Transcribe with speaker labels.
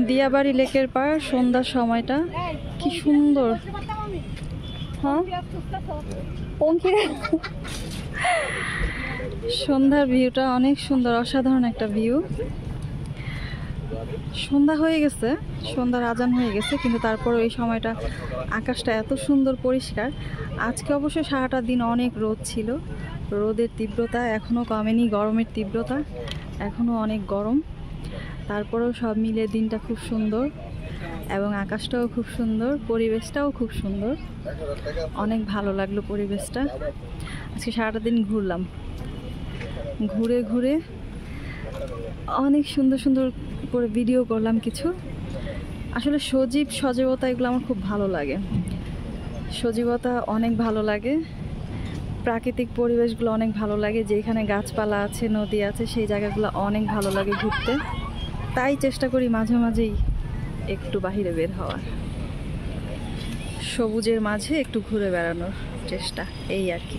Speaker 1: দিয়াবাড়ি লেকের পার সন্ধ্যার সময়টা কি সুন্দর। হ্যাঁ, সন্ধ্যার ভিউটা অনেক সুন্দর, অসাধারণ একটা ভিউ। সন্ধ্যা হয়ে গেছে, সন্ধ্যার আজান হয়ে গেছে, কিন্তু তারপরও এই সময়টা আকাশটা এত সুন্দর পরিষ্কার। আজকে অবশ্য সারাটা দিন অনেক রোদ ছিল, রোদের তীব্রতা এখনও কমেনি, গরমের তীব্রতা এখনও অনেক গরম। তারপরেও সব মিলে দিনটা খুব সুন্দর এবং আকাশটাও খুব সুন্দর, পরিবেশটাও খুব সুন্দর। অনেক ভালো লাগলো পরিবেশটা। আজকে সারাটা দিন ঘুরলাম, ঘুরে ঘুরে অনেক সুন্দর সুন্দর করে ভিডিও করলাম কিছু। আসলে সজীবতা এগুলো আমার খুব ভালো লাগে, সজীবতা অনেক ভালো লাগে, প্রাকৃতিক পরিবেশগুলো অনেক ভালো লাগে। যেখানে গাছপালা আছে, নদী আছে, সেই জায়গাগুলো অনেক ভালো লাগে ঘুরতে। তাই চেষ্টা করি মাঝে মাঝেই একটু বাহিরে বের হওয়ার, সবুজের মাঝে একটু ঘুরে বেড়ানোর চেষ্টা, এই আর কি।